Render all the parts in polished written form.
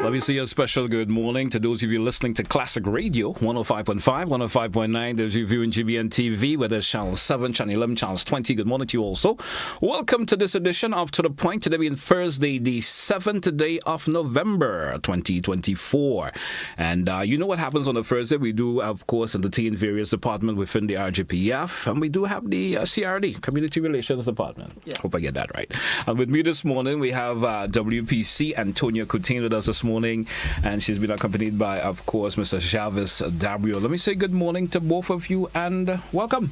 Let me say a special good morning to those of you listening to Classic Radio 105.5, 105.9. Those of you viewing GBN TV, whether it's Channel 7, Channel 11, Channel 20. Good morning to you also. Welcome to this edition of To The Point. Today being Thursday, the 7th day of November 2024. And you know what happens on a Thursday? We do, of course, entertain various departments within the RGPF. And we do have the CRD, Community Relations Department. Yeah. Hope I get that right. And with me this morning, we have WPC Antonia Coutain with us this morning. And she's been accompanied by, of course, Mr. Jervis Dabreo. Let me say good morning to both of you and welcome.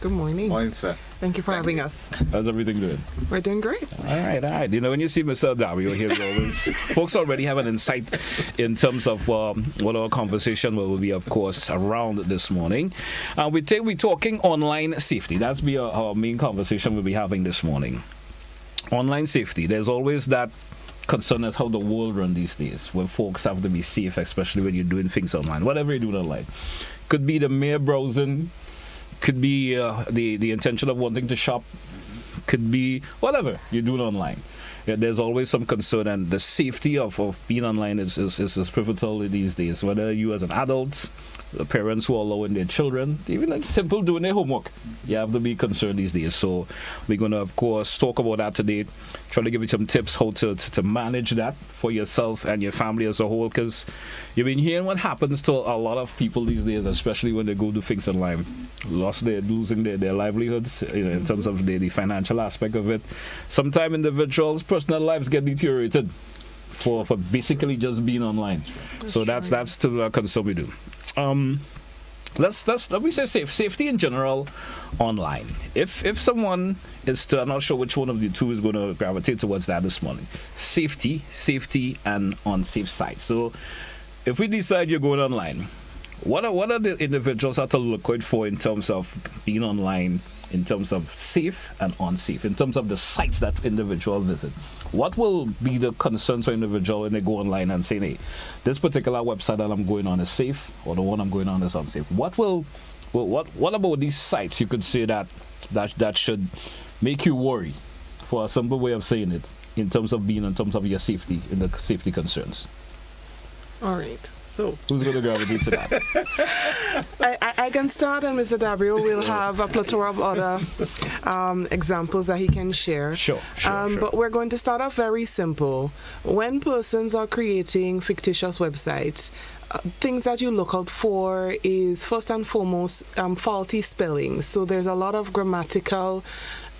Good morning. Morning, sir. Thank you for having us. How's everything doing? We're doing great. All right. You know, when you see Mr. Dabreo here, always folks already have an insight in terms of what our conversation will be, of course, around this morning. We're talking online safety. That's our main conversation we'll be having this morning. Online safety. There's always that concern as how the world runs these days, where folks have to be safe, especially when you're doing things online. Whatever you're doing online. Could be the mere browsing, could be the intention of wanting to shop, could be whatever you're doing online. Yeah, there's always some concern, and the safety of being online is pivotal these days. Whether you as an adult, the parents who are allowing their children, even like simple doing their homework, you have to be concerned these days. So we're going to, of course, talk about that today. Try to give you some tips how to manage that for yourself and your family as a whole, because you've been hearing what happens to a lot of people these days, especially when they go do things online. Losing their livelihoods, in terms of the financial aspect of it. Sometimes individuals' personal lives get deteriorated for basically just being online. So that's the concern we do. Let me say safety in general online. If someone is I'm not sure which one of the two is going to gravitate towards that this morning. Safety and unsafe sites. So if we decide you're going online, what are the individuals have to look out for in terms of being online, in terms of safe and unsafe, in terms of the sites that individuals visit? What will be the concerns for individual when they go online and say, hey, this particular website that I'm going on is safe, or the one I'm going on is unsafe? What about these sites you could say that should make you worry, for a simple way of saying it, in terms of your safety, in the safety concerns? All right. So who's going to gravitate to that? I can start, and Mr. Dabreo will have a plethora of other examples that he can share. Sure. But we're going to start off very simple. When persons are creating fictitious websites, things that you look out for is, first and foremost, faulty spelling. So there's a lot of grammatical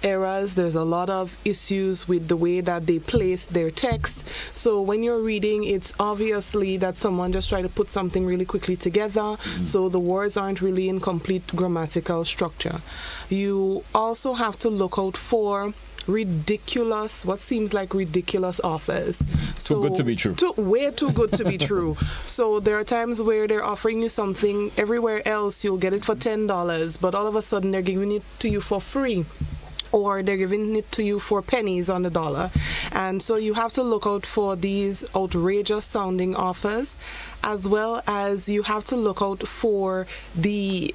errors, there's a lot of issues with the way that they place their text. So when you're reading, it's obviously that someone just tried to put something really quickly together, so the words aren't really in complete grammatical structure. You also have to look out for what seems like ridiculous offers. Too good to be true. Way too good to be true. So there are times where they're offering you something, everywhere else you'll get it for $10, but all of a sudden they're giving it to you for free, or they're giving it to you for pennies on the dollar. And so you have to look out for these outrageous sounding offers, as well as you have to look out for the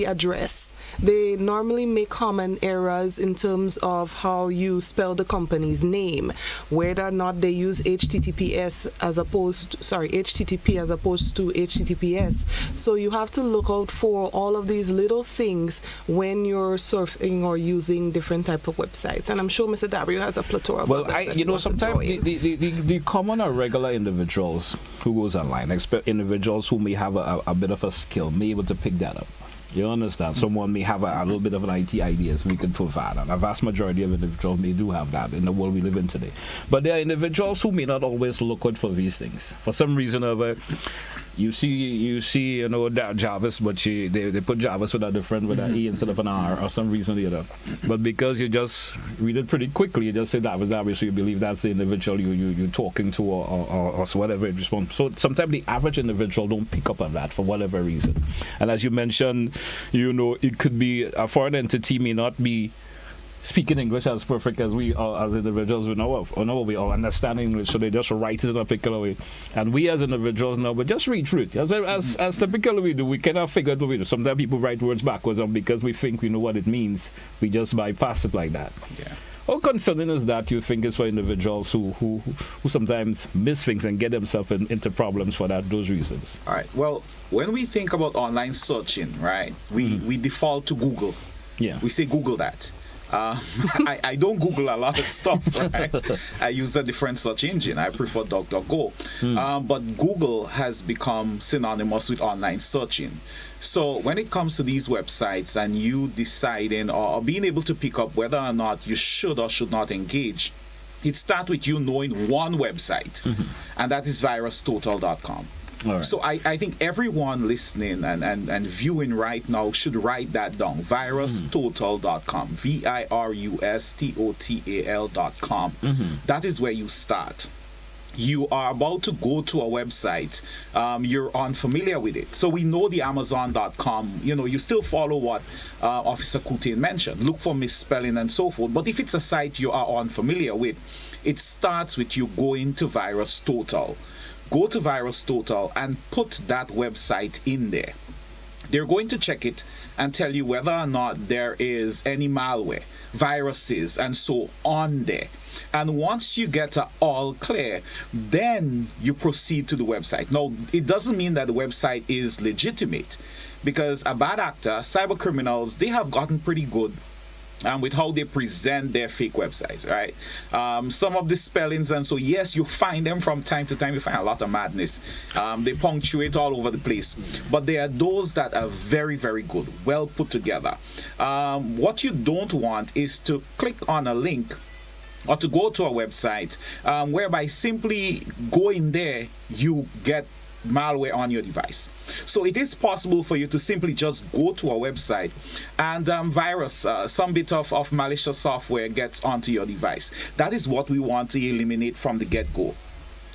address. They normally make common errors in terms of how you spell the company's name, whether or not they use HTTP as opposed to HTTPS. So you have to look out for all of these little things when you're surfing or using different type of websites. And I'm sure Mr. Dabreo has a plethora of sometimes the common or regular individuals who goes online, individuals who may have a bit of a skill, may be able to pick that up. You understand? Someone may have a little bit of an IT ideas we could provide, and a vast majority of individuals may do have that in the world we live in today. But there are individuals who may not always look out for these things. For some reason or other, you see, that Jervis, but they put Jervis with an E instead of an R, or some reason or the other. But because you just read it pretty quickly, you just say Jervis, so you believe that's the individual you're talking to, or whatever it responds. So sometimes the average individual don't pick up on that for whatever reason. And as you mentioned, it could be a foreign entity may not be speaking English as perfect as we are as individuals. We know we all understand English, so they just write it in a particular way. And we as individuals know, but just read through it. As typically we do, we cannot figure out what we do. Sometimes people write words backwards, and because we think we know what it means, we just bypass it like that. Yeah. How concerning is that, you think, is for individuals who sometimes miss things and get themselves into problems for those reasons? All right. Well, when we think about online searching, right, we default to Google. Yeah. We say Google that. I don't Google a lot of stuff, right? I use a different search engine. I prefer DuckDuckGo. But Google has become synonymous with online searching. So when it comes to these websites and you deciding or being able to pick up whether or not you should or should not engage, it starts with you knowing one website, and that is virustotal.com. Right. So I think everyone listening and viewing right now should write that down. Virustotal.com. virustotal.com. That is where you start. You are about to go to a website, you're unfamiliar with it. So we know the Amazon.com, you still follow what Officer Coutain mentioned. Look for misspelling and so forth. But if it's a site you are unfamiliar with, it starts with you going to VirusTotal. Go to VirusTotal and put that website in there. They're going to check it and tell you whether or not there is any malware, viruses, and so on there. And once you get all clear, then you proceed to the website. Now, it doesn't mean that the website is legitimate, because a bad actor, cyber criminals, they have gotten pretty good with how they present their fake websites, right? Some of the spellings, and so yes, you find them from time to time. You find a lot of madness. They punctuate all over the place, but there are those that are very, very good, well put together. What you don't want is to click on a link or to go to a website whereby simply going there you get malware on your device. So it is possible for you to simply just go to a website and some bit of malicious software gets onto your device. That is what we want to eliminate from the get-go.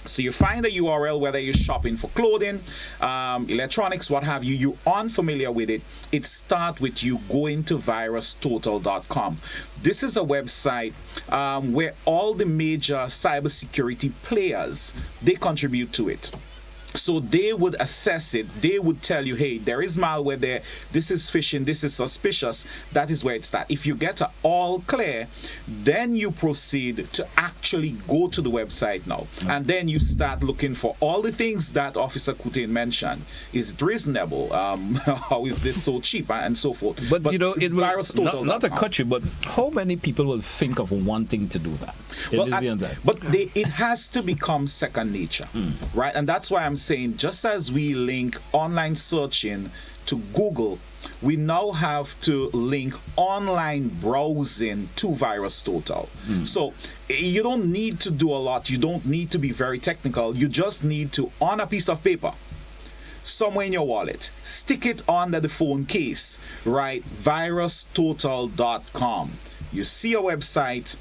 So you find a URL, whether you're shopping for clothing, electronics, what have you, you're unfamiliar with it. It starts with you going to virustotal.com. This is a website where all the major cybersecurity players, they contribute to it. So they would assess it. They would tell you, hey, there is malware there. This is phishing. This is suspicious. That is where it starts. If you get all clear, then you proceed to actually go to the website now. And then you start looking for all the things that Officer Coutain mentioned. Is it reasonable? How is this so cheap? And so forth. But it will, not to cut you, but how many people will think of wanting to do that? It has to become second nature, right? And that's why I'm saying, just as we link online searching to Google, we now have to link online browsing to VirusTotal. So you don't need to do a lot. You don't need to be very technical. You just need to, on a piece of paper, somewhere in your wallet, stick it under the phone case, right? virustotal.com. You see a website.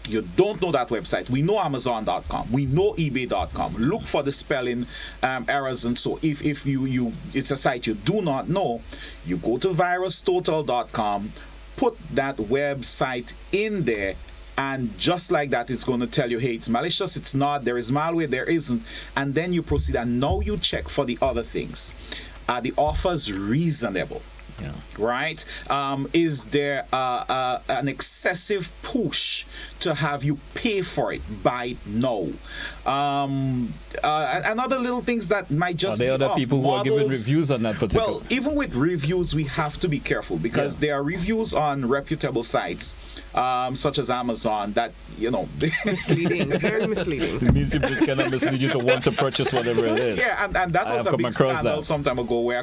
You don't know that website. We know Amazon.com. We know eBay.com. Look for the spelling errors and so. If it's a site you do not know, you go to virustotal.com, put that website in there, and just like that, it's going to tell you, hey, it's malicious, it's not, there is malware, there isn't, and then you proceed, and now you check for the other things. Are the offers reasonable? Yeah. Right? Is there an excessive push to have you pay for it by now? And other little things that might just be off. Are there other people who are giving reviews on that particular? Well, even with reviews, we have to be careful, because there are reviews on reputable sites, such as Amazon, that, misleading, very misleading. It means it cannot mislead you to want to purchase whatever it is. Yeah, and that was a big scandal some time ago, where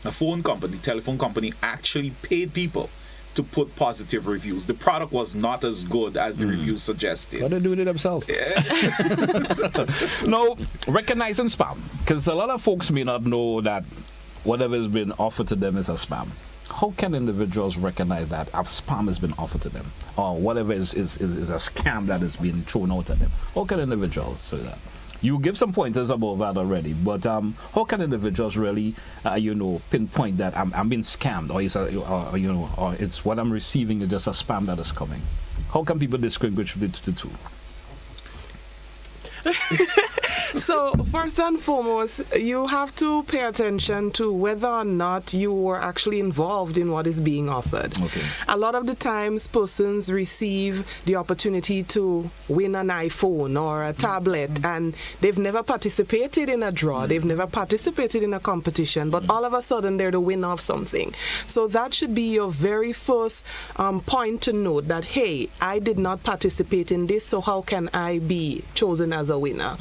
a phone company, telephone company, actually paid people to put positive reviews. The product was not as good as the reviews suggested. But they're doing it themselves. No, recognizing spam, because a lot of folks may not know that whatever has been offered to them is a spam. How can individuals recognize that a spam has been offered to them, or whatever is a scam that is being thrown out at them? How can individuals say that? You give some pointers about that already, but how can individuals really, pinpoint that I'm being scammed, or it's what I'm receiving is just a spam that is coming? How can people distinguish between the two? So first and foremost, you have to pay attention to whether or not you are actually involved in what is being offered. Okay. A lot of the times, persons receive the opportunity to win an iPhone or a tablet, and they've never participated in a draw. They've never participated in a competition, but all of a sudden they're the winner of something. So that should be your very first point to note that, hey, I did not participate in this, so how can I be chosen as a winner?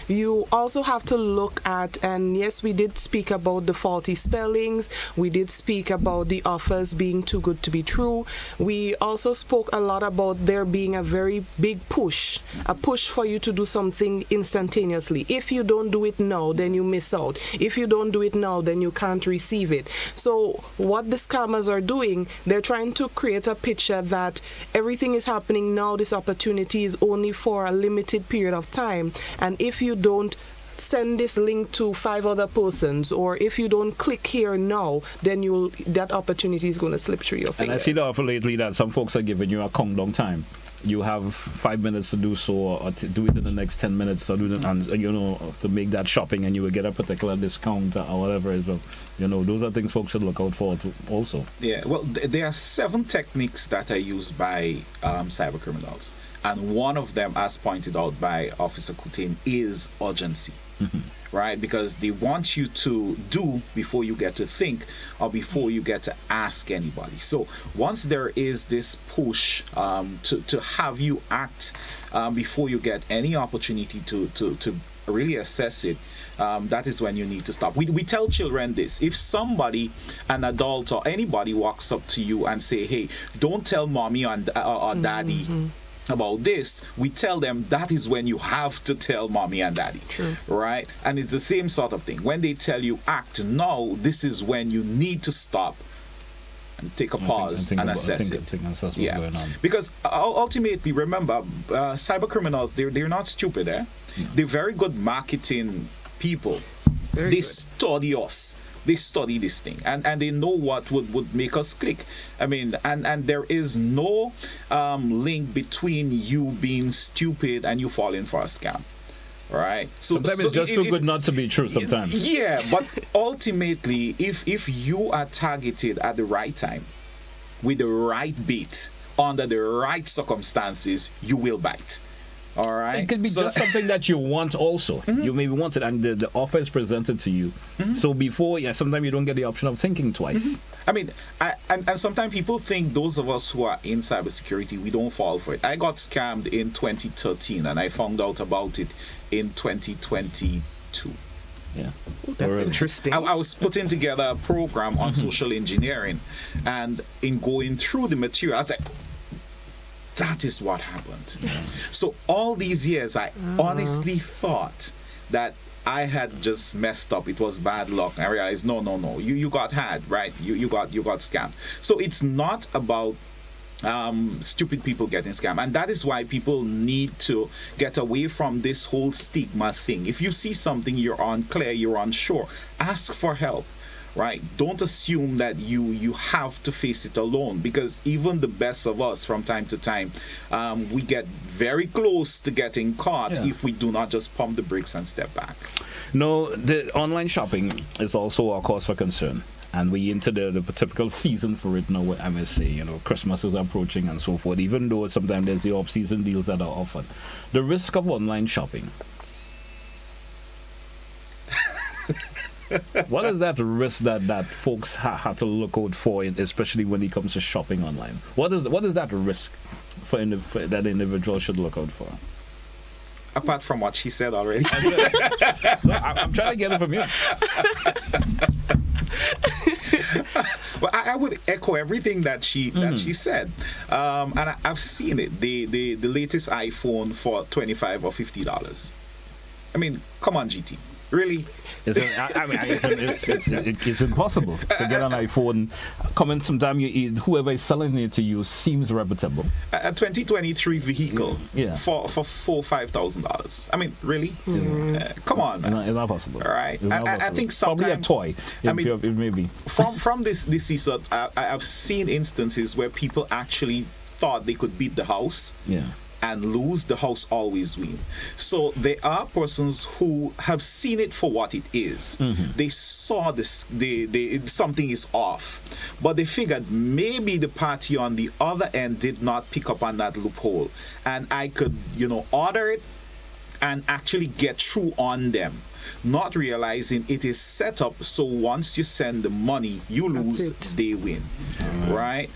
You also have to look at, and yes, we did speak about the faulty spellings. We did speak about the offers being too good to be true. We also spoke a lot about there being a very big push, a push for you to do something instantaneously. If you don't do it now, then you miss out. If you don't do it now, then you can't receive it. So what the scammers are doing, they're trying to create a picture that everything is happening now, this opportunity is only for a limited period of time, and if you don't send this link to 5 other persons, or if you don't click here now, then that opportunity is going to slip through your fingers. And I see the offer lately that some folks are giving you a countdown time. You have 5 minutes to do so, or to do it in the next 10 minutes, or do it, and to make that shopping, and you will get a particular discount or whatever it is. Those are things folks should look out for also. Yeah, well, there are 7 techniques that are used by cyber criminals, and one of them, as pointed out by Officer Coutain, is urgency. Right? Because they want you to do before you get to think, or before you get to ask anybody. So once there is this push to have you act before you get any opportunity to really assess it, that is when you need to stop. We tell children this: if somebody, an adult or anybody, walks up to you and say, hey, don't tell mommy or daddy about this, we tell them that is when you have to tell mommy and daddy. True. Right? And it's the same sort of thing. When they tell you act now, this is when you need to stop and take a pause and assess it. What's going on. Because ultimately, remember, cyber criminals, they're not stupid. No. They're very good marketing people. They study us. They study this thing, and they know what would make us click. I mean, and there is no link between you being stupid and you falling for a scam. Right? Sometimes it's just too good not to be true sometimes. Yeah, but ultimately, if you are targeted at the right time, with the right bait, under the right circumstances, you will bite. All right. It could be just something that you want also. You maybe want it, and the offer is presented to you. So before, sometimes you don't get the option of thinking twice. I mean, and sometimes people think those of us who are in cybersecurity, we don't fall for it. I got scammed in 2013, and I found out about it in 2022. Yeah. That's interesting. I was putting together a program on social engineering, and in going through the material, I was like, that is what happened. Yeah. So all these years, I honestly thought that I had just messed up. It was bad luck. I realized, no. You got had, right? You got scammed. So it's not about stupid people getting scammed, and that is why people need to get away from this whole stigma thing. If you see something you're unclear, you're unsure, ask for help. Right? Don't assume that you have to face it alone, because even the best of us, from time to time, we get very close to getting caught if we do not just pump the brakes and step back. No, the online shopping is also a cause for concern. And we into the typical season for it now, I must say. Christmas is approaching and so forth, even though sometimes there's the off-season deals that are offered. The risk of online shopping. What is that risk that folks have to look out for, especially when it comes to shopping online? What is that risk for that individual should look out for? Apart from what she said already. No, I'm trying to get it from you. Well, I would echo everything that she said, and I've seen it. The latest iPhone for $25 or $50. I mean, come on, GT, really? It's impossible to get an iPhone. Comment sometime whoever is selling it to you seems reputable. A 2023 vehicle for $4,000 or $5,000. I mean, really? Come on, man. It's not possible. All right. I think sometimes probably a toy. It may be. From this CSIRT, I've seen instances where people actually thought they could beat the house and lose, the house always win. So there are persons who have seen it for what it is. They saw this, something is off, but they figured maybe the party on the other end did not pick up on that loophole, and I could, order it and actually get through on them, not realizing it is set up so once you send the money, you lose, they win. Right?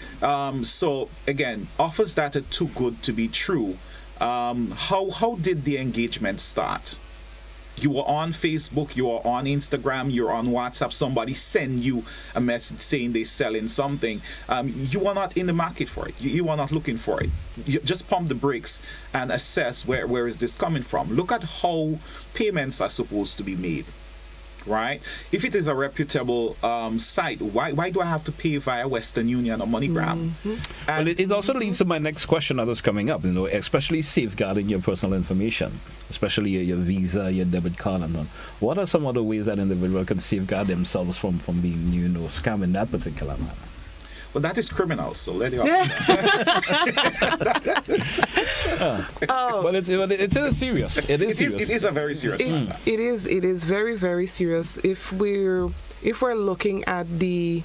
So again, offers that are too good to be true. How did the engagement start? You were on Facebook, you were on Instagram, you're on WhatsApp, somebody send you a message saying they're selling something. You are not in the market for it. You are not looking for it. You just pump the brakes and assess where is this coming from. Look at how payments are supposed to be made. Right? If it is a reputable site, why do I have to pay via Western Union or MoneyGram? Well, it also leads to my next question that is coming up, especially safeguarding your personal information, especially your visa, your debit card, and all. What are some other ways that individual can safeguard themselves from being, scammed in that particular manner? Well, that is criminal, so let it off. But it is serious. It is serious. It is a very serious matter. It is very, very serious. If we're looking at the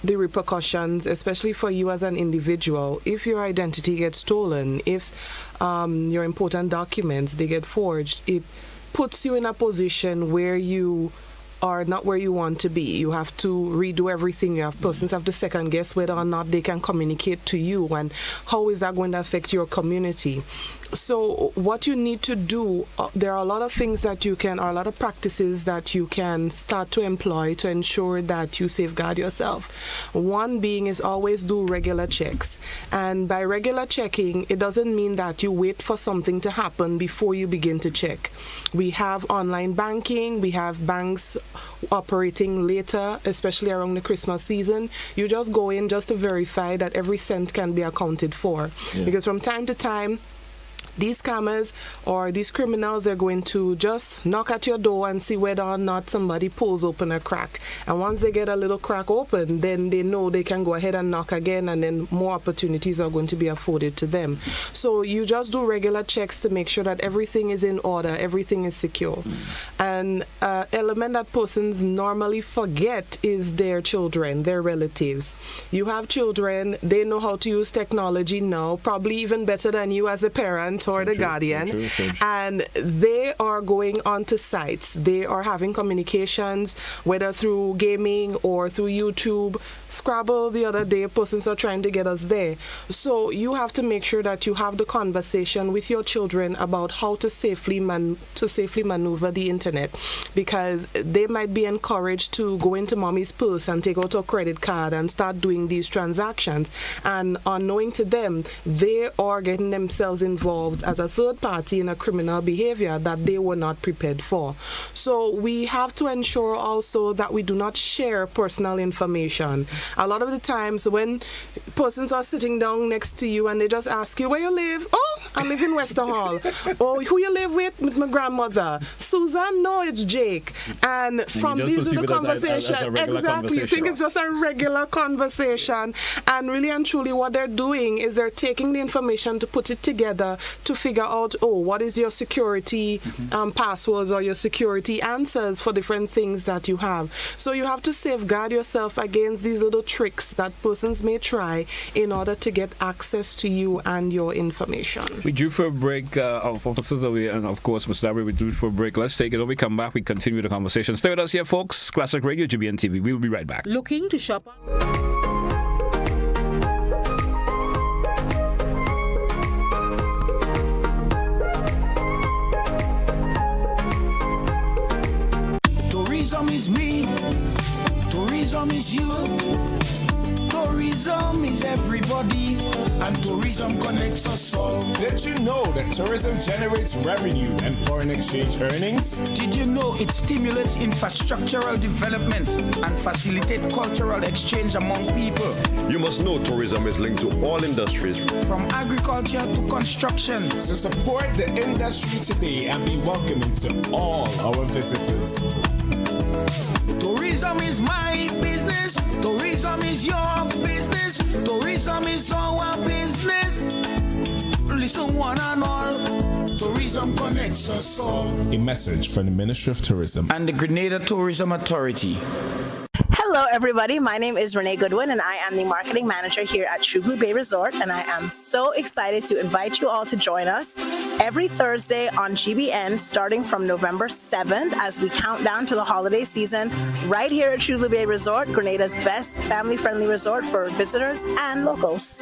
repercussions, especially for you as an individual, if your identity gets stolen, if your important documents they get forged, it puts you in a position where you are not where you want to be. You have to redo everything. Persons have to second guess whether or not they can communicate to you, and how is that going to affect your community. So what you need to do, there are a lot of things that you can, or a lot of practices that you can start to employ to ensure that you safeguard yourself. One being is always do regular checks. And by regular checking, it doesn't mean that you wait for something to happen before you begin to check. We have online banking, we have banks operating later, especially around the Christmas season. You just go in just to verify that every cent can be accounted for. Yeah. Because from time to time, these scammers or these criminals are going to just knock at your door and see whether or not somebody pulls open a crack. And once they get a little crack open, then they know they can go ahead and knock again, and then more opportunities are going to be afforded to them. So you just do regular checks to make sure that everything is in order, everything is secure. And element that persons normally forget is their children, their relatives. You have children, they know how to use technology now, probably even better than you as a parent or the guardian, and they are going onto sites. They are having communications, whether through gaming or through YouTube. Scrabble the other day, persons are trying to get us there. So you have to make sure that you have the conversation with your children about how to safely maneuver the internet, because they might be encouraged to go into mommy's purse and take out a credit card and start doing these transactions, and unknowing to them, they are getting themselves involved as a third party in a criminal behavior that they were not prepared for. So we have to ensure also that we do not share personal information. A lot of the times when persons are sitting down next to you and they just ask you where you live, oh, I live in Wester Hall. Or who you live with my grandmother. Susan, no, it's Jake. And from these little conversations, exactly, you think it's just a regular conversation. And really and truly what they're doing is they're taking the information to put it together to figure out, what is your security passwords or your security answers for different things that you have. So you have to safeguard yourself against these little tricks that persons may try in order to get access to you and your information. We drew for a break, officers away, and of course, Mr. Dabreo, we drew for a break. Let's take it. When we come back, we continue the conversation. Stay with us here, folks. Classic Radio, GBN TV. We'll be right back. Looking to shop Tourism is me, tourism is you, tourism is everybody, and tourism connects us all. Did you know that tourism generates revenue and foreign exchange earnings? Did you know it stimulates infrastructural development and facilitates cultural exchange among people? You must know tourism is linked to all industries, from agriculture to construction. So support the industry today and be welcoming to all our visitors. Tourism is my business. Tourism is your business. Tourism is our business. listen one and all. Tourism connects us all. A message from the Ministry of Tourism And the Grenada Tourism Authority. Hello, everybody. My name is Renee Goodwin, and I am the marketing manager here at True Blue Bay Resort. And I am so excited to invite you all to join us every Thursday on GBN, starting from November 7th, as we count down to the holiday season, right here at True Blue Bay Resort, Grenada's best family-friendly resort for visitors and locals.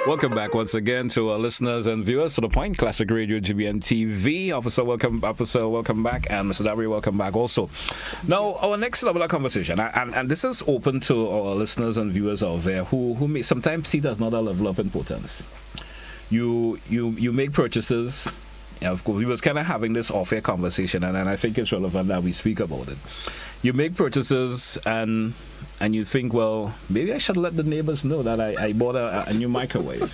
Welcome back once again to our listeners and viewers to The Point, Classic Radio, GBN TV. Officer, welcome back, and Mr. Dabreo, welcome back also. Now, our next level of conversation, and this is open to our listeners and viewers out there who may sometimes see there's not a level of importance. You make purchases. Of course, we was kind of having this off-air conversation, and I think it's relevant that we speak about it. You make purchases, and you think, well, maybe I should let the neighbors know that I bought a new microwave.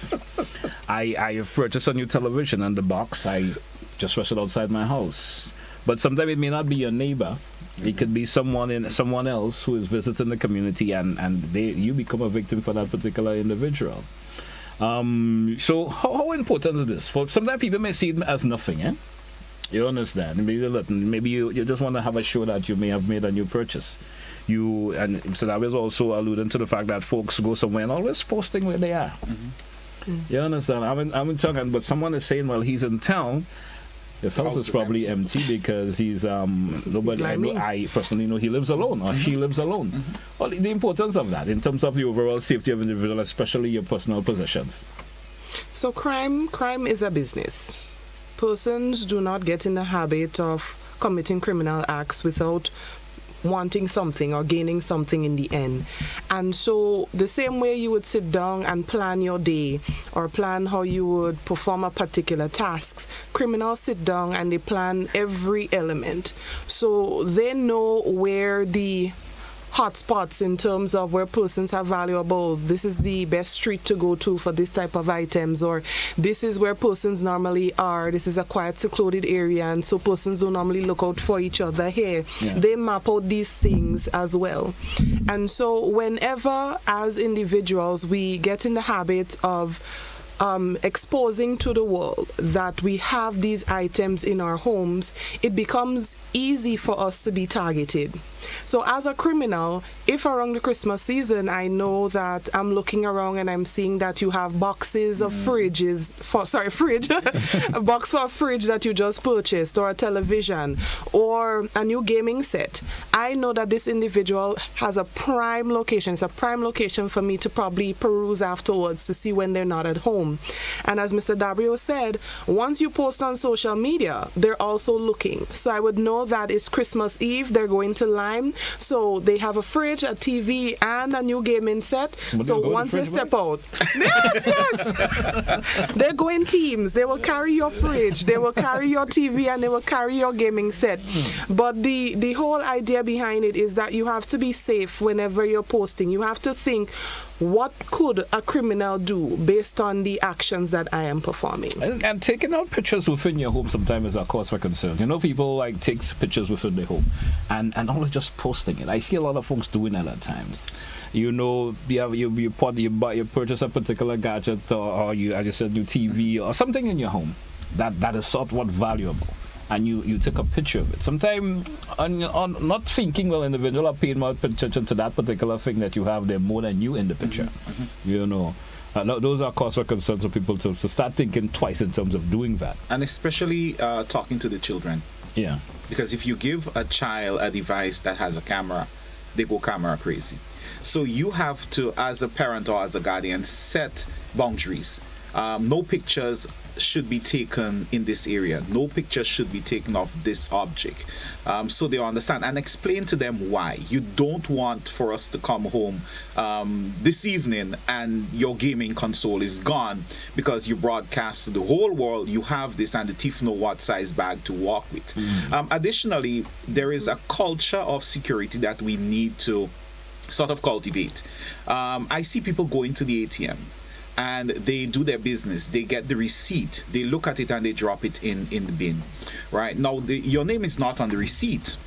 I have purchased a new television, and the box I just rested outside my house. But sometimes it may not be your neighbor. It could be someone else who is visiting the community, and you become a victim for that particular individual. So how important is this? For sometimes people may see it as nothing, eh? You understand? Maybe you just want to have a show that you may have made a new purchase. So I was also alluding to the fact that folks go somewhere and always posting where they are. Mm-hmm. You understand? I'm talking, but someone is saying, well, he's in town. His house is probably empty because he's nobody. I personally know he lives alone or she lives alone. Mm-hmm. Well, the importance of that in terms of the overall safety of individual, especially your personal possessions. So crime is a business. Persons do not get in the habit of committing criminal acts without wanting something or gaining something in the end. And so the same way you would sit down and plan your day or plan how you would perform a particular task, criminals sit down and they plan every element. So they know where the hotspots in terms of where persons have valuables. This is the best street to go to for this type of items, or this is where persons normally are. This is a quiet, secluded area, and so persons don't normally look out for each other here. Yeah. They map out these things as well. And so whenever, as individuals, we get in the habit of exposing to the world that we have these items in our homes, it becomes easy for us to be targeted. So as a criminal, if around the Christmas season I know that I'm looking around and I'm seeing that you have boxes of fridge, a box for a fridge that you just purchased, or a television, or a new gaming set, I know that this individual has a prime location. It's a prime location for me to probably peruse afterwards to see when they're not at home. And as Mr. Dabreo said, once you post on social media, they're also looking. So I would know that it's Christmas Eve, they're going to Lime, so they have a fridge, a TV, and a new gaming set. So once they step out, yes, they're going teams. They will carry your fridge, they will carry your TV, and they will carry your gaming set. But the whole idea behind it is that you have to be safe whenever you're posting. You have to think, what could a criminal do based on the actions that I am performing? And taking out pictures within your home sometimes is a cause for concern. You know, people like takes pictures within their home and always just posting it. I see a lot of folks doing that at times. You know, you purchase a particular gadget or you, as you said, new TV or something in your home that is somewhat valuable. And you take a picture of it. Sometimes on not thinking, well, individual are paying more attention to that particular thing that you have there more than you in the picture. Mm-hmm. You know, those are cause for concern for people to start thinking twice in terms of doing that. And especially talking to the children. Yeah. Because if you give a child a device that has a camera, they go camera crazy. So you have to, as a parent or as a guardian, set boundaries. No pictures should be taken in this area. No pictures should be taken of this object. So they understand, and explain to them why. You don't want for us to come home this evening and your gaming console is gone because you broadcast to the whole world you have this and the thief know what size bag to walk with. Additionally, there is a culture of security that we need to sort of cultivate. I see people going to the ATM and they do their business. They get the receipt, they look at it and they drop it in the bin. Right now, your name is not on the receipt,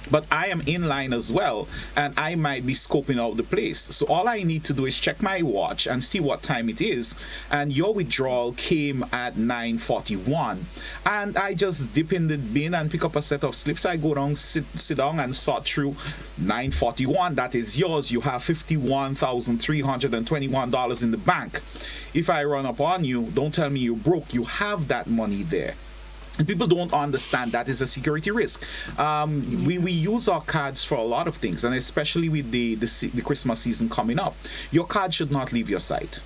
but I am in line as well, and I might be scoping out the place. So all I need to do is check my watch and see what time it is, and your withdrawal came at 9:41, and I just dip in the bin and pick up a set of slips. I go down, sit down and sort through 9:41. That is yours. You have $51,321 in the bank. If I run up on you, don't tell me you're broke. You have that money there. And people don't understand that is a security risk. We use our cards for a lot of things, and especially with the Christmas season coming up. Your card should not leave your sight.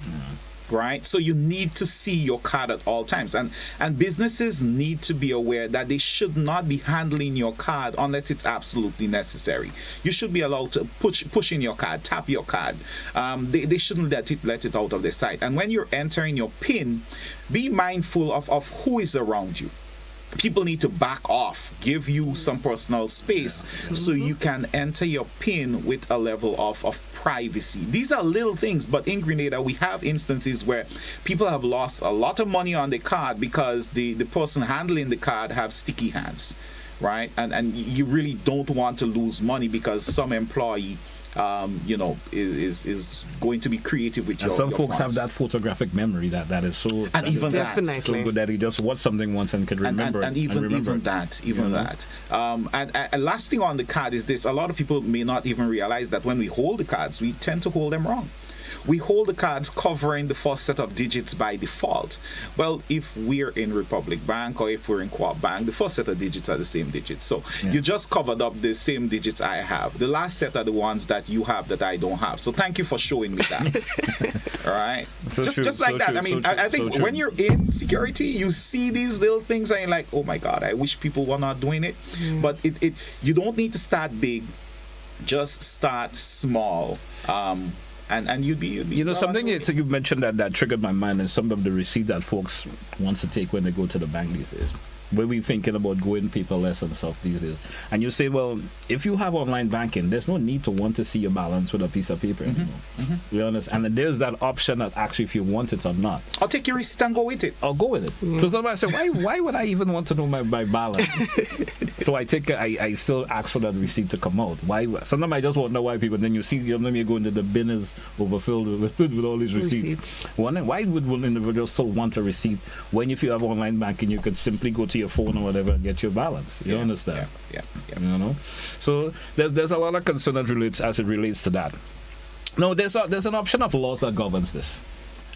Right? So you need to see your card at all times. And businesses need to be aware that they should not be handling your card unless it's absolutely necessary. You should be allowed to push in your card, tap your card. They shouldn't let it out of their sight. And when you're entering your PIN, be mindful of who is around you. People need to back off, give you some personal space so you can enter your PIN with a level of privacy. These are little things, but in Grenada, we have instances where people have lost a lot of money on the card because the person handling the card have sticky hands, right? And you really don't want to lose money because some employee is going to be creative with your some folks funds. have that photographic memory that is so and even that definitely so good that he just watched something once and can remember and even that and last thing on the card is this: a lot of people may not even realize that when we hold the cards, we tend to hold them wrong. We hold the cards covering the first set of digits by default. Well, if we're in Republic Bank or if we're in Co-op Bank, the first set of digits are the same digits. So you just covered up the same digits I have. The last set are the ones that you have that I don't have. So thank you for showing me that. All right? So just like that. I mean, I think when you're in security, you see these little things and you're like, oh my God, I wish people were not doing it. But you don't need to start big. Just start small. And you'd be something you mentioned that triggered my mind is some of the receipt that folks wants to take when they go to the bank these days. When we're thinking about going paperless and stuff these days, and you say, well, if you have online banking, there's no need to want to see your balance with a piece of paper anymore. You understand? And there's that option that actually, if you want it or not, I'll take your receipt and go with it. I'll go with it. So somebody say, why would I even want to know my balance? So I still ask for that receipt to come out. Why? Sometimes I just want to know why people. Then you see, you go into the bin is overfilled with all these receipts. Why would one individual still want a receipt when if you have online banking, you could simply go to your phone or whatever and get your balance? You understand? Yeah. You know. So there's a lot of concern that relates to that. No, there's an option of laws that governs this.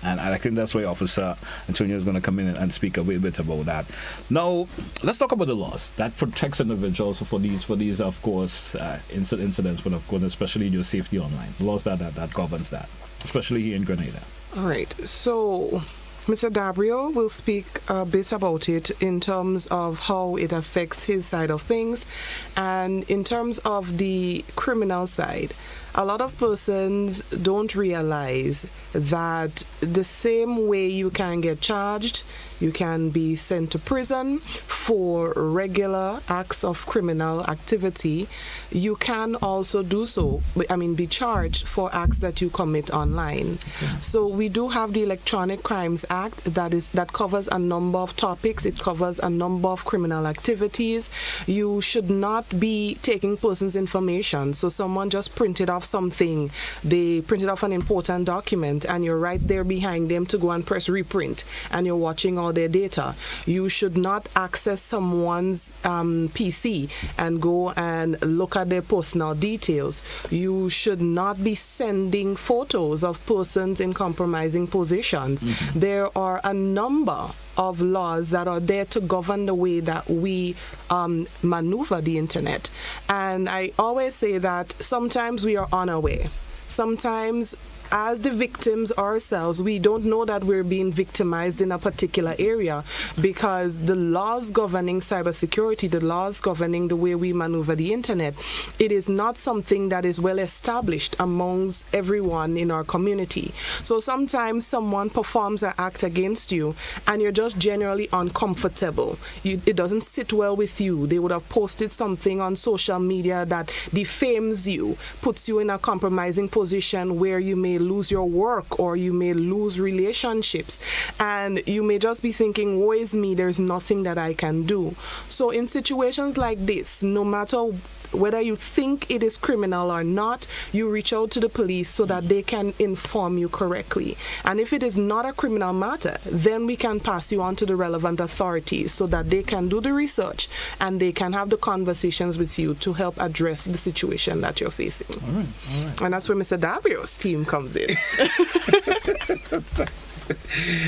And I think that's where Officer Antonia is going to come in and speak a little bit about that. Now, let's talk about the laws that protects individuals for these of course, incidents, but of course, especially your safety online. Laws that governs that, especially here in Grenada. All right. So Mr. Dabreo will speak a bit about it in terms of how it affects his side of things, and in terms of the criminal side. A lot of persons don't realize that the same way you can get charged, you can be sent to prison for regular acts of criminal activity. You can also be charged for acts that you commit online. So we do have the Electronic Crimes Act that covers a number of topics. It covers a number of criminal activities. You should not be taking persons' information. So someone just printed off something, they printed off an important document, and you're right there behind them to go and press reprint, and you're watching all their data. You should not access someone's PC and go and look at their personal details. You should not be sending photos of persons in compromising positions. There are a number of laws that are there to govern the way that we maneuver the internet. And I always say that sometimes we are unaware. Sometimes as the victims ourselves, we don't know that we're being victimized in a particular area, because the laws governing cybersecurity, the laws governing the way we maneuver the internet, it is not something that is well established amongst everyone in our community. So sometimes someone performs an act against you and you're just generally uncomfortable. It doesn't sit well with you. They would have posted something on social media that defames you, puts you in a compromising position where you may lose your work or you may lose relationships, and you may just be thinking, woe is me, there's nothing that I can do. So in situations like this, no matter whether you think it is criminal or not, you reach out to the police so that they can inform you correctly. And if it is not a criminal matter, then we can pass you on to the relevant authorities so that they can do the research and they can have the conversations with you to help address the situation that you're facing. All right. And that's where Mr. Dabreo's team comes in.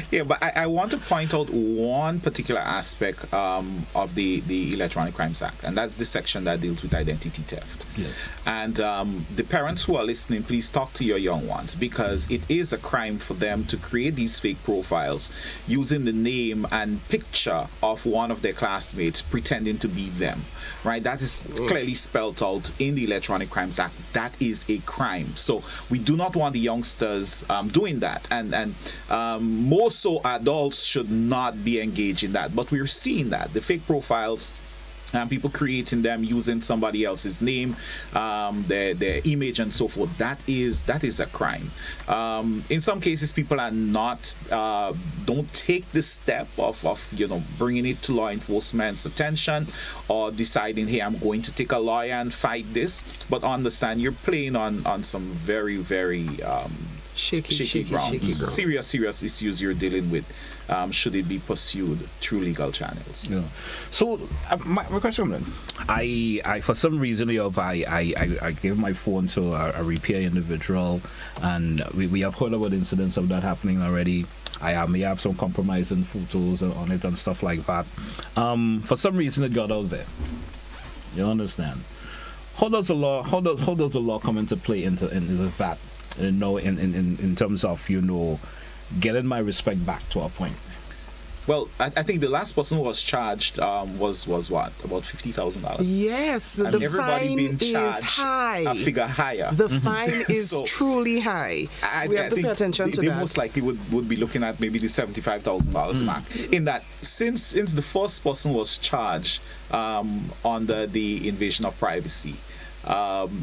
Yeah, but I want to point out one particular aspect of the Electronic Crimes Act, and that's the section that deals with identity theft. Yes. And the parents who are listening, please talk to your young ones, because it is a crime for them to create these fake profiles using the name and picture of one of their classmates pretending to be them, right? That is clearly spelled out in the Electronic Crimes Act. That is a crime. So we do not want the youngsters doing that. And more so, adults should not be engaged in that. But we're seeing that the fake profiles, people creating them using somebody else's name, their image, and so forth. That is a crime. In some cases, people are not don't take the step of bringing it to law enforcement's attention or deciding, hey, I'm going to take a lawyer and fight this. But understand, you're playing on some very, very shaky ground. Serious issues you're dealing with. Should it be pursued through legal channels? Yeah. So my question then, I for some reason I gave my phone to a repair individual, and we have heard about incidents of that happening already. I may have some compromising photos on it and stuff like that. For some reason it got out there. You understand? How does the law come into play into that? In terms of getting my respect back to a point. Well, I think the last person who was charged was what, about $50,000. Yes, the fine is high. A figure higher. The fine is truly high. We have to pay attention to that. They most likely would be looking at maybe the $75,000 mark. In that, since the first person was charged under the invasion of privacy,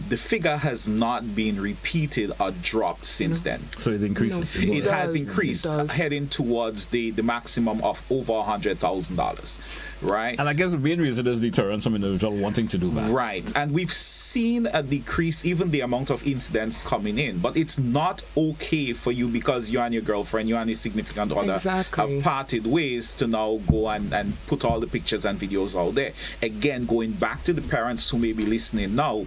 the figure has not been repeated or dropped since then. So it increases. No, it has increased, heading towards the maximum of over $100,000, right? And I guess the main reason is deterrence from individual wanting to do that. Right. And we've seen a decrease, even the amount of incidents coming in. But it's not okay for you, because you and your girlfriend, you and your significant other have parted ways, to now go and put all the pictures and videos out there. Again, going back to the parents who may be listening now,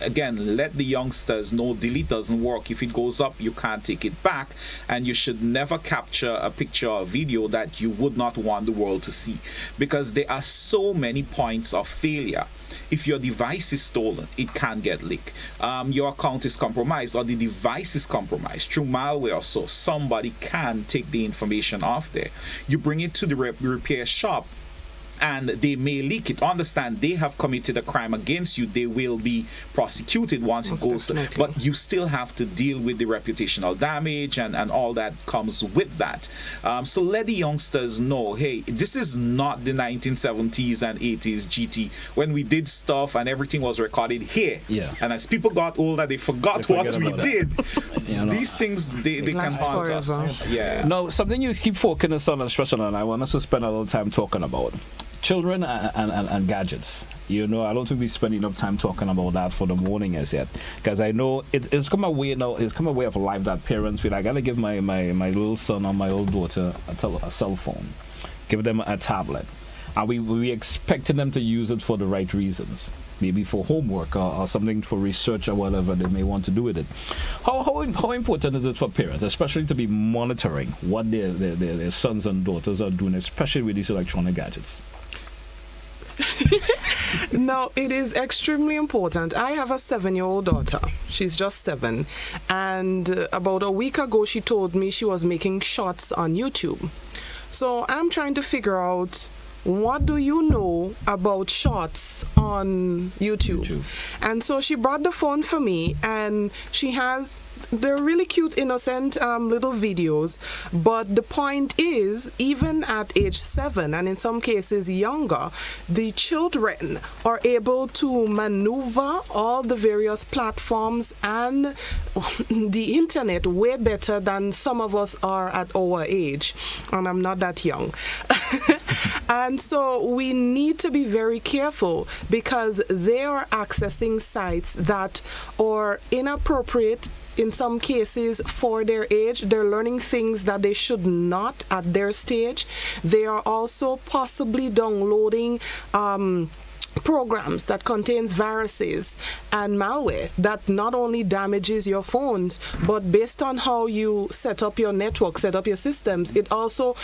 again, let the youngsters know delete doesn't work. If it goes up, you can't take it back, and you should never capture a picture or video that you would not want the world to see, because there are so many points of failure. If your device is stolen, it can get leaked. Your account is compromised, or the device is compromised through malware or so. Somebody can take the information off there. You bring it to the repair shop, and they may leak it. Understand, they have committed a crime against you. They will be prosecuted once it goes. But you still have to deal with the reputational damage and all that comes with that. So let the youngsters know, hey, this is not the 1970s and 80s GT when we did stuff and everything was recorded here. Yeah. And as people got older, they forgot what we did. These things, they can haunt us. Yeah. Now, something you keep focusing on and stressing on, I want us to spend a little time talking about. Children and gadgets. I don't think we spend enough time talking about that for the morning as yet, because I know it's come a way now. It's come a way of life that parents feel, I gotta give my little son or my old daughter a cell phone, give them a tablet, and we expecting them to use it for the right reasons, maybe for homework or something for research or whatever they may want to do with it. How important is it for parents, especially to be monitoring what their sons and daughters are doing, especially with these electronic gadgets? No, it is extremely important. I have a 7-year-old daughter. She's just 7. And about a week ago, she told me she was making shorts on YouTube. So I'm trying to figure out, what do you know about shorts on YouTube? And so she brought the phone for me, and they're really cute, innocent little videos. But the point is, even at age 7, and in some cases younger, the children are able to maneuver all the various platforms and the internet way better than some of us are at our age. And I'm not that young. And so we need to be very careful, because they are accessing sites that are inappropriate in some cases for their age. They're learning things that they should not at their stage. They are also possibly downloading programs that contains viruses and malware that not only damages your phones, but based on how you set up your network, set up your systems, it also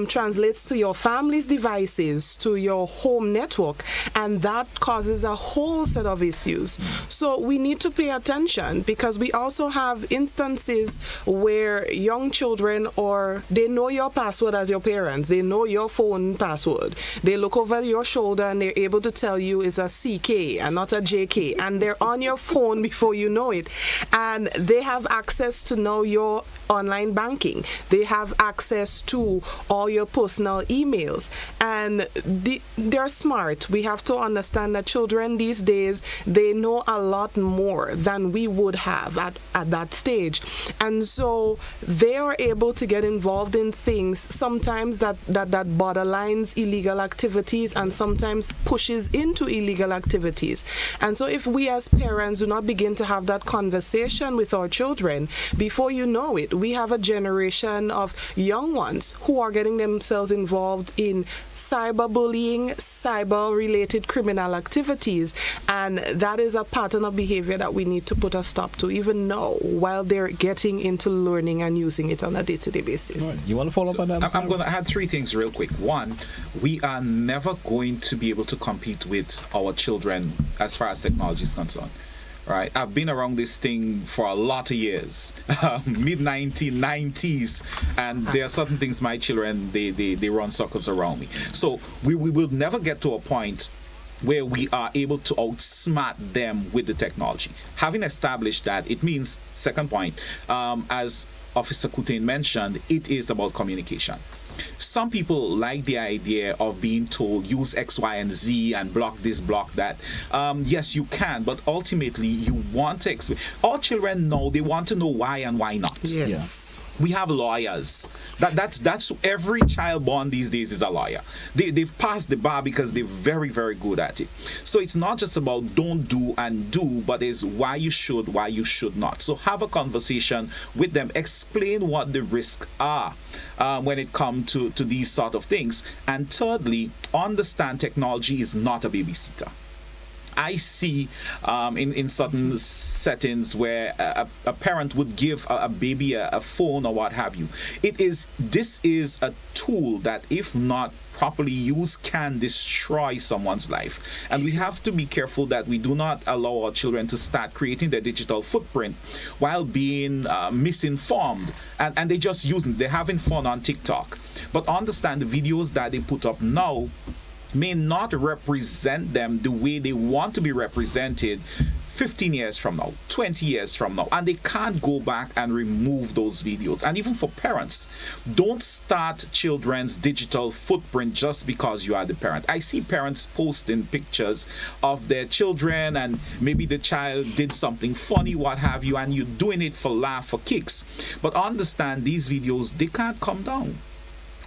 translates to your family's devices, to your home network, and that causes a whole set of issues. So we need to pay attention, because we also have instances where young children, or they know your password as your parents, they know your phone password, they look over your shoulder and they're able to tell you is a CK and not a JK, and they're on your phone before you know it, and they have access to know your online banking, they have access to all your personal emails, and they're smart. We have to understand that children these days, they know a lot more than we would have at that stage, and so they are able to get involved in things sometimes that borderlines illegal activities, and sometimes pushes into illegal activities. And so if we as parents do not begin to have that conversation with our children, before you know it, we have a generation of young ones who are getting themselves involved in cyberbullying, cyber-related criminal activities, and that is a pattern of behavior that we need to put a stop to, even now, while they're getting into learning and using it on a day-to-day basis. Right. You want to follow up on that? I'm going to add 3 things real quick. One, we are never going to be able to compete with our children as far as technology is concerned. Right, I've been around this thing for a lot of years, mid-1990s, and there are certain things my children, they run circles around me. So we will never get to a point where we are able to outsmart them with the technology. Having established that, it means, second point, as Officer Coutain mentioned, it is about communication. Some people like the idea of being told use X, Y, and Z and block this, block that. Yes, you can, but ultimately you want to explain. All children know, they want to know why and why not. Yes. Yeah. We have lawyers. That's every child born these days is a lawyer. They've passed the bar because they're very, very good at it. So it's not just about don't do and do, but it's why you should, why you should not. So have a conversation with them. Explain what the risks are when it comes to these sort of things. And thirdly, understand technology is not a babysitter. I see in certain settings where a parent would give a baby a phone or what have you. This is a tool that, if not properly used, can destroy someone's life. And we have to be careful that we do not allow our children to start creating their digital footprint while being misinformed. And they just use it. They're having fun on TikTok. But understand the videos that they put up now may not represent them the way they want to be represented 15 years from now, 20 years from now, and they can't go back and remove those videos. And even for parents, don't start children's digital footprint just because you are the parent. I see parents posting pictures of their children, and maybe the child did something funny, what have you, and you're doing it for laugh, for kicks. But understand, these videos, they can't come down.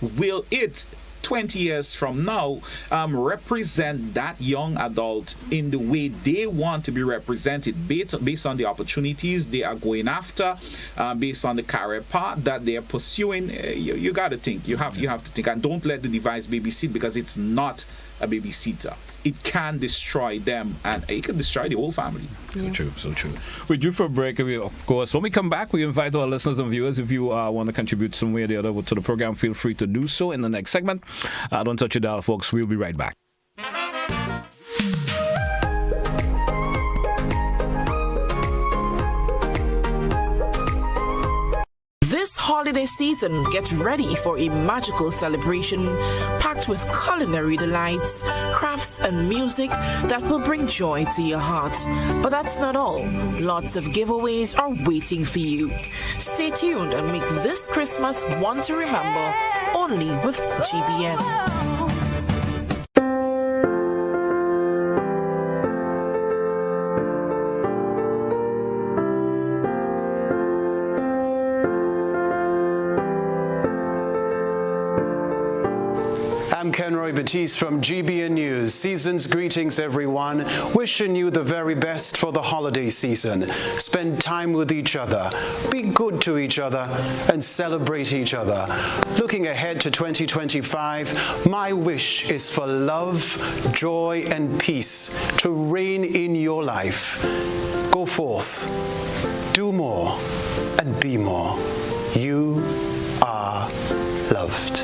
Will it 20 years from now represent that young adult in the way they want to be represented, based on the opportunities they are going after, based on the career path that they are pursuing? You got to think. You have to think, and don't let the device babysit, because it's not a babysitter. It can destroy them, and it can destroy the whole family. Yeah. So true. We're due for a break, of course. When we come back, we invite our listeners and viewers, if you want to contribute some way or the other to the program, feel free to do so in the next segment. Don't touch your dial, folks. We'll be right back. holiday season, get ready for a magical celebration packed with culinary delights, crafts, and music that will bring joy to your heart. But that's not all. Lots of giveaways are waiting for you. Stay tuned and make this Christmas one to remember only with GBN. I'm Kenroy Batiste from GBN News. Season's greetings, everyone. Wishing you the very best for the holiday season. Spend time with each other, be good to each other, and celebrate each other. Looking ahead to 2025, my wish is for love, joy, and peace to reign in your life. Go forth, do more, and be more. You are loved.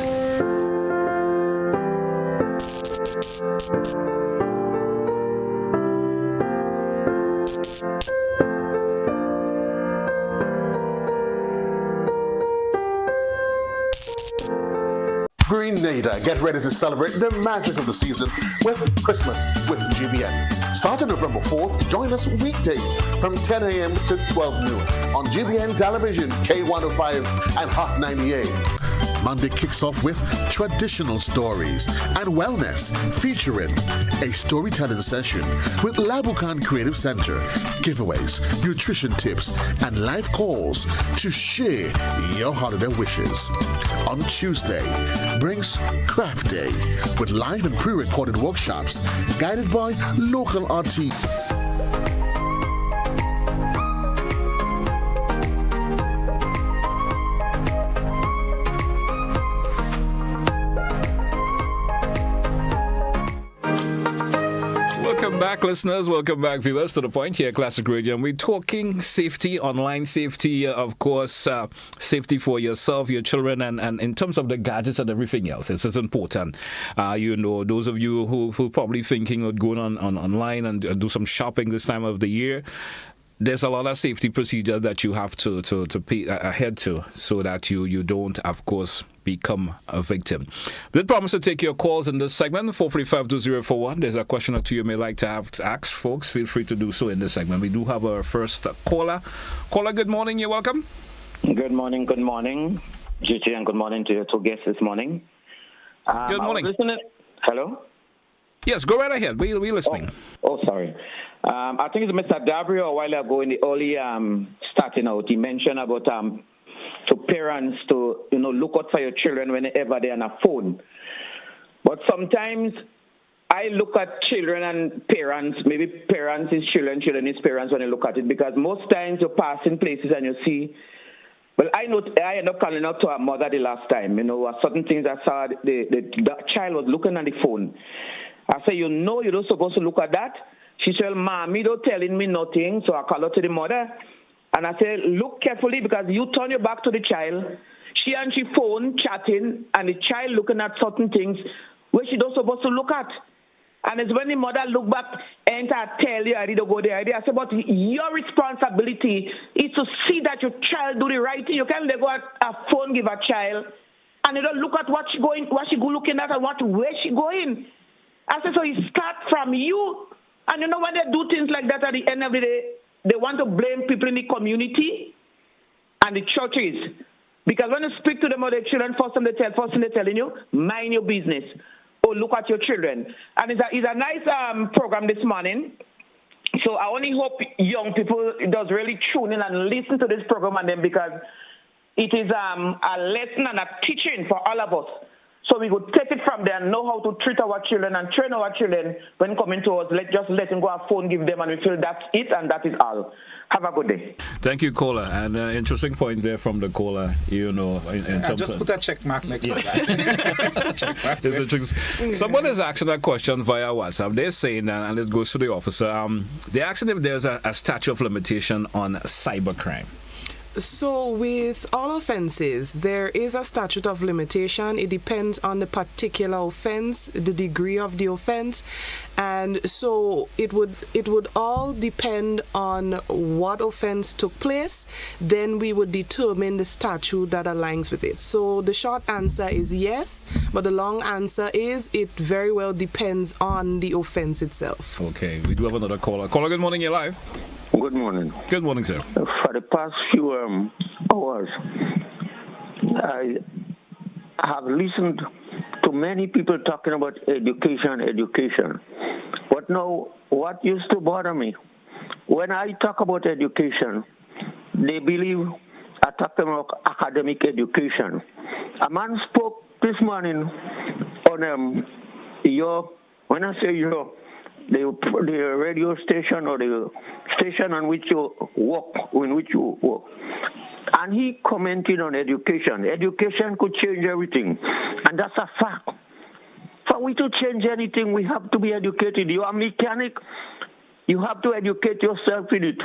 Grenada, get ready to celebrate the magic of the season with Christmas with GBN. Starting November 4th, join us weekdays from 10 a.m. to 12 noon on GBN Television, K105 and Hot 98. Monday kicks off with traditional stories and wellness, featuring a storytelling session with Labukan Creative Center, giveaways, nutrition tips, and live calls to share your holiday wishes. On Tuesday, brings Craft Day with live and pre-recorded workshops guided by local artists. Welcome back, listeners. Welcome back, viewers, to The Point here, Classic Radio. And we're talking safety, online safety, of course, safety for yourself, your children, and in terms of the gadgets and everything else. It's important. Those of you who probably thinking of going on online and do some shopping this time of the year, there's a lot of safety procedures that you have to pay ahead to so that you don't, of course, become a victim. We promise to take your calls in this segment, 435-2041. There's a question or two you may like to ask, folks. Feel free to do so in this segment. We do have our first caller. Caller, good morning. You're welcome. Good morning, GT, and good morning to your two guests this morning. Good morning. Hello? Yes, go right ahead. We're listening. Oh, sorry. I think it's Mr. Dabreo a while ago in the early starting out. He mentioned about to parents to look out for your children whenever they're on a phone. But sometimes I look at children and parents, maybe parents is children, children is parents when I look at it, because most times you pass in places and you see. Well, I end up calling out to her mother the last time. Certain things I saw, the child was looking at the phone. I say, you're not supposed to look at that. She said, Mommy, don't telling me nothing. So I call her to the mother. And I said, look carefully, because you turn your back to the child. She phone chatting, and the child looking at certain things where she not supposed to look at. And it's when the mother look back and I tell you, I need to go there. I said, but your responsibility is to see that your child do the right thing. You can't let go at a phone, give a child, and you don't look at what she looking at and where she going. I said, so it start from you. And when they do things like that at the end of the day, they want to blame people in the community and the churches. Because when you speak to them or their children, first thing they're telling you, mind your business. Or look at your children. And it's a nice program this morning. So I only hope young people does really tune in and listen to this program and then, because it is a lesson and a teaching for all of us. So we would take it from there and know how to treat our children and train our children when coming to us. Just let them go our phone, give them, and we feel that's it and that is all. Have a good day. Thank you, caller. And interesting point there from the caller. Just put a check mark next to that. Someone is asking that question via WhatsApp. They're saying, and it goes to the officer, they're asking if there's a statute of limitation on cybercrime. So with all offenses, there is a statute of limitation. It depends on the particular offense, the degree of the offense, and so it would all depend on what offense took place. Then we would determine the statute that aligns with it. So the short answer is yes, but the long answer is it very well depends on the offense itself. Okay, we do have another caller. Caller, good morning, you're live. Good morning. Good morning, sir. For the past few hours, I have listened to many people talking about education. But now, what used to bother me, when I talk about education, they believe I talk about academic education. A man spoke this morning on when I say the radio station or the station on which you work, and he commented on education. Education could change everything, and that's a fact. For we to change anything, we have to be educated. You are a mechanic, you have to educate yourself in it.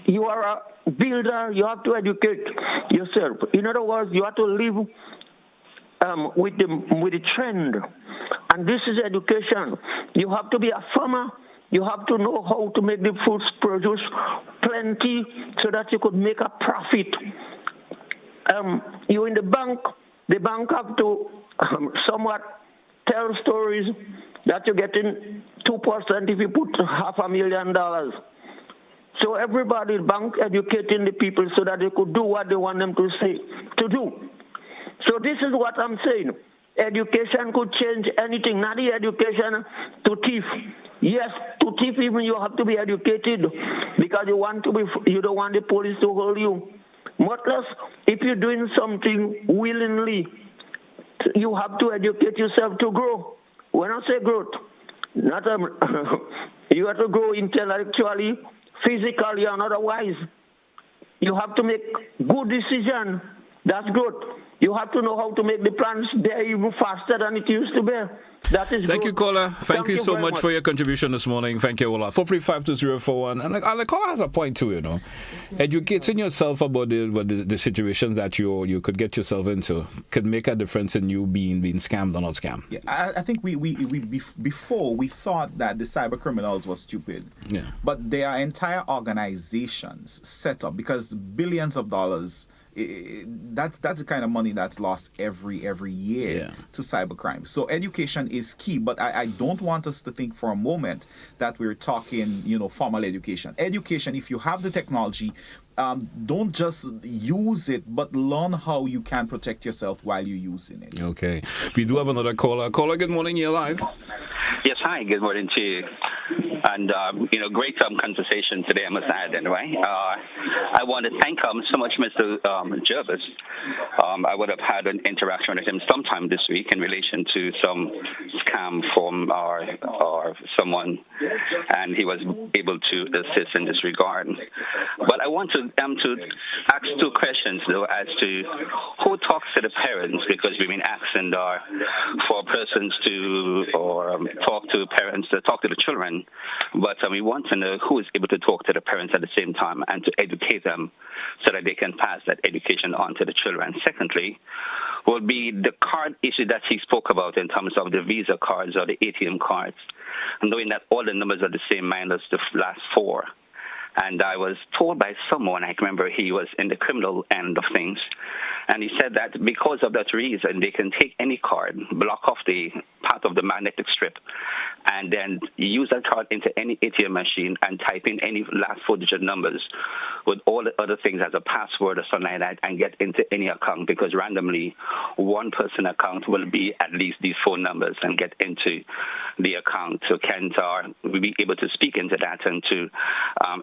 You are a builder, you have to educate yourself. In other words, you have to live with the trend. And this is education. You have to be a farmer. You have to know how to make the fruits produce plenty so that you could make a profit. You in the bank have to somewhat tell stories that you're getting 2% if you put $500,000. So everybody, bank educating the people so that they could do what they want them to do. So this is what I'm saying. Education could change anything, not the education to thief. Yes, to thief even you have to be educated because you don't want the police to hold you. Much less if you're doing something willingly, you have to educate yourself to grow. When I say growth, not you have to grow intellectually, physically, and otherwise. You have to make good decisions. That's growth. You have to know how to make the plans bear even faster than it used to bear. That is Thank good. you, caller. Thank you so much for your contribution this morning. Thank you, Ola. 4352041. And the caller has a point too, Educating yourself about the situations that you could get yourself into could make a difference in you being scammed or not scammed. Yeah, I think we before we thought that the cyber criminals were stupid. Yeah. But there are entire organizations set up because billions of dollars. That's the kind of money that's lost every year to cybercrime. So education is key, but I don't want us to think for a moment that we're talking, formal education. Education, if you have the technology, don't just use it, but learn how you can protect yourself while you're using it. Okay. We do have another caller. Caller, good morning. You're live. Yes, hi. Good morning to you. And, great conversation today, I must add, anyway. I want to thank so much Mr. Jervis. I would have had an interaction with him sometime this week in relation to some scam from or someone, and he was able to assist in this regard. But I want to ask two questions, though, as to who talks to the parents, because we've been asking for persons to talk to parents, to talk to the children, but we want to know who is able to talk to the parents at the same time and to educate them so that they can pass that education on to the children. Secondly, will be the card issue that he spoke about in terms of the Visa cards or the ATM cards, knowing that all the numbers are the same minus the last four. And I was told by someone, I remember he was in the criminal end of things, and he said that because of that reason, they can take any card, block off the part of the magnetic strip, and then use that card into any ATM machine and type in any last four-digit numbers with all the other things as a password or something like that and get into any account, because randomly one person account will be at least these phone numbers and get into the account. So we'll be able to speak into that and to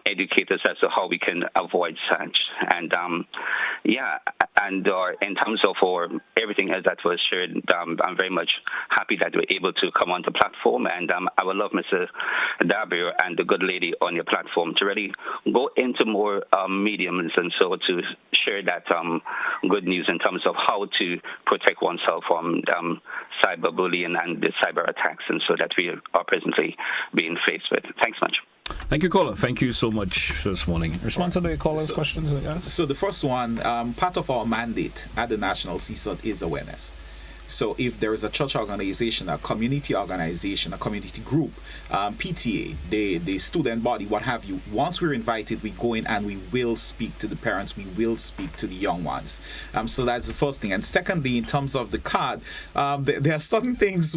educate us as to how we can avoid such. And in terms of everything else that was shared, I'm very much happy that we're able to come on the platform, and I would love Mr. Dabreo and the good lady on your platform to really go into more mediums and so to share that good news in terms of how to protect oneself from cyberbullying and the cyber attacks, and so that we are presently being faced with. Thanks much. Thank you, caller. Thank you so much this morning. Respond to the caller's questions. So the first one, part of our mandate at the National CSIRT is awareness. So if there is a church organization, a community organization, a community group, PTA, the student body, what have you, once we're invited, we go in and we will speak to the parents, we will speak to the young ones. So that's the first thing. And secondly, in terms of the card, there are certain things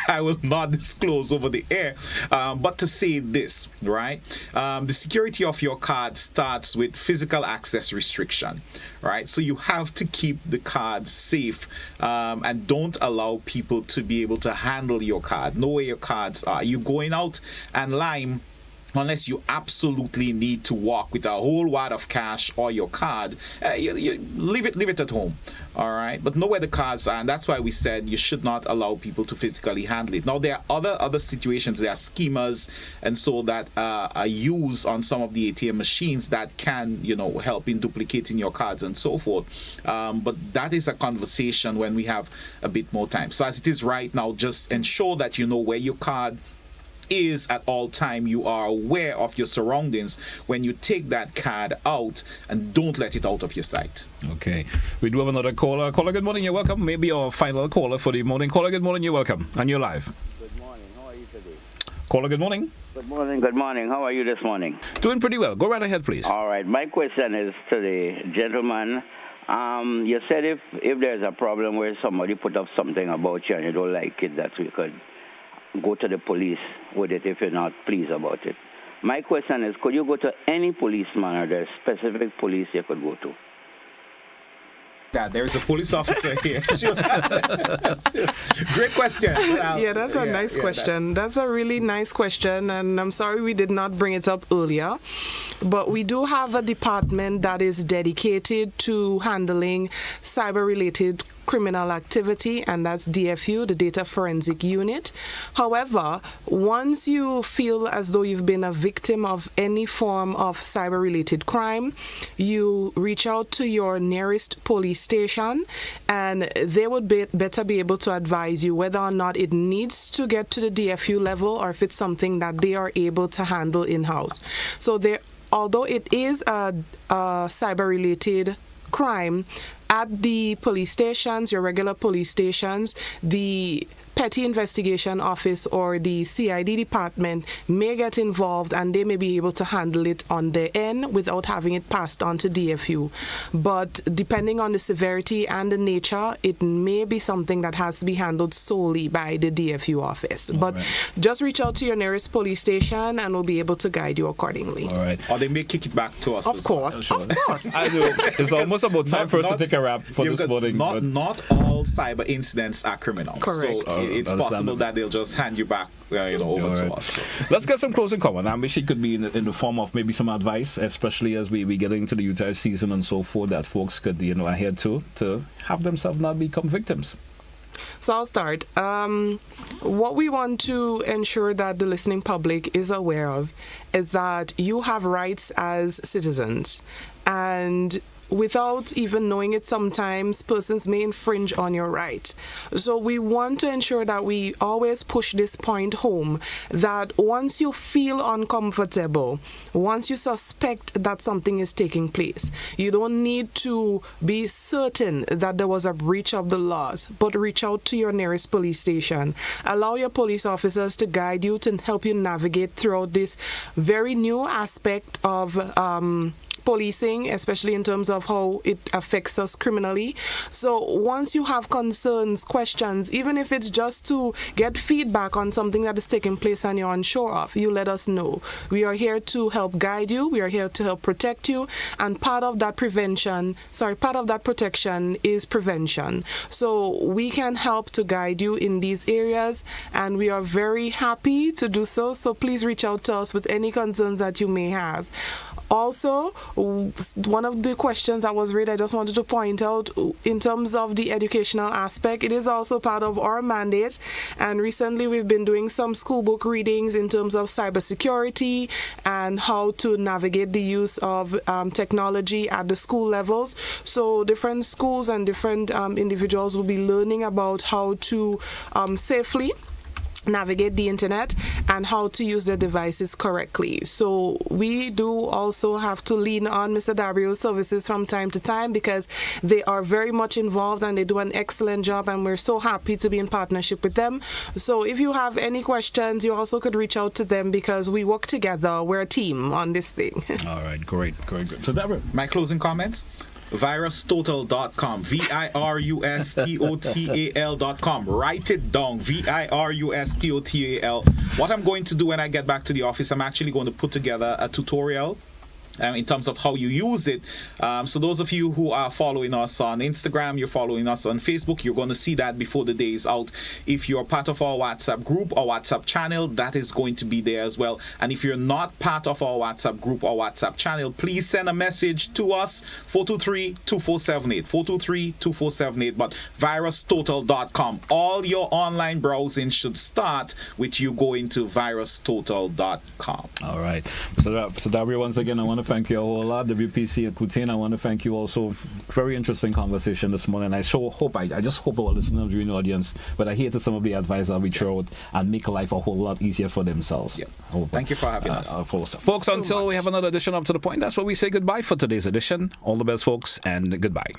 I will not disclose over the air, but to say this, right? The security of your card starts with physical access restriction, right? So you have to keep the card safe and don't allow people to be able to handle your card. Know where your cards are. You going out and Lime, unless you absolutely need to walk with a whole wad of cash or your card, you leave it at home. All right, but know where the cards are, and that's why we said you should not allow people to physically handle it. Now there are other situations. There are schemas and so that are used on some of the ATM machines that can help in duplicating your cards and so forth. But that is a conversation when we have a bit more time. So as it is right now, just ensure that you know where your card is at all time. You are aware of your surroundings when you take that card out, and don't let it out of your sight. Okay, we do have another caller. Caller, good morning, you're welcome. Maybe our final caller for the morning. Caller, good morning, you're welcome, and you're live. Good morning, how are you today? Caller, good morning. Good morning, how are you this morning? Doing pretty well. Go right ahead, please. All right, my question is to the gentleman. You said if there's a problem where somebody put up something about you and you don't like it, that we could go to the police with it if you're not pleased about it. My question is, could you go to any policeman, or there's specific police you could go to? Yeah, there's a police officer here. Great question. That's a nice question. That's a really nice question, and I'm sorry we did not bring it up earlier. But we do have a department that is dedicated to handling cyber-related criminal activity, and that's DFU, the Data Forensic Unit. However, once you feel as though you've been a victim of any form of cyber-related crime, you reach out to your nearest police station, and they would better be able to advise you whether or not it needs to get to the DFU level or if it's something that they are able to handle in-house. So although it is a cyber-related crime, at the police stations, your regular police stations, the Petty Investigation Office or the CID department may get involved, and they may be able to handle it on their end without having it passed on to DFU. But depending on the severity and the nature, it may be something that has to be handled solely by the DFU office. But just reach out to your nearest police station and we'll be able to guide you accordingly. All right. Or they may kick it back to us. Of course. I know. It's almost about time for us to take a wrap for this morning. Not all cyber incidents are criminal. Correct. So it's possible that they'll just hand you back over to us. So. Let's get some closing comment. I wish it could be in the form of maybe some advice, especially as we get into the Utah season and so forth, that folks could adhere to have themselves not become victims. So I'll start. What we want to ensure that the listening public is aware of is that you have rights as citizens, and without even knowing it, sometimes persons may infringe on your rights. So we want to ensure that we always push this point home, that once you feel uncomfortable, once you suspect that something is taking place, you don't need to be certain that there was a breach of the laws, but reach out to your nearest police station. Allow your police officers to guide you, to help you navigate throughout this very new aspect of policing, especially in terms of how it affects us criminally. So once you have concerns, questions, even if it's just to get feedback on something that is taking place and you're unsure of, you let us know. We are here to help guide you. We are here to help protect you. And part of that protection is prevention. So we can help to guide you in these areas, and we are very happy to do so. So please reach out to us with any concerns that you may have. Also, one of the questions that was raised, I just wanted to point out, in terms of the educational aspect, it is also part of our mandate. And recently we've been doing some school book readings in terms of cybersecurity and how to navigate the use of technology at the school levels. So different schools and different individuals will be learning about how to safely navigate the internet and how to use their devices correctly. So we do also have to lean on Mr. Dabreo's services from time to time because they are very much involved and they do an excellent job, and we're so happy to be in partnership with them. So if you have any questions, you also could reach out to them because we work together. We're a team on this thing. All right, great. So Dabreo, my closing comments. virustotal.com, virustotal.com. Write it down, virustotal. What I'm going to do when I get back to the office, I'm actually going to put together a tutorial in terms of how you use it. So those of you who are following us on Instagram, you're following us on Facebook, you're going to see that before the day is out. If you're part of our WhatsApp group or WhatsApp channel, that is going to be there as well. And if you're not part of our WhatsApp group or WhatsApp channel, please send a message to us, 423-2478, 423-2478, but virustotal.com. All your online browsing should start with you going to virustotal.com. All right. So Dabreo, once again, I want to thank you a whole lot. WPC and Coutain, I want to thank you also. Very interesting conversation this morning. I just hope our listeners, viewing audience, but I hear to some of the advice that we throw out and make life a whole lot easier for themselves. Yeah. Thank you for having us. Folks, until we have another edition up to the point, that's where we say goodbye for today's edition. All the best, folks, and goodbye.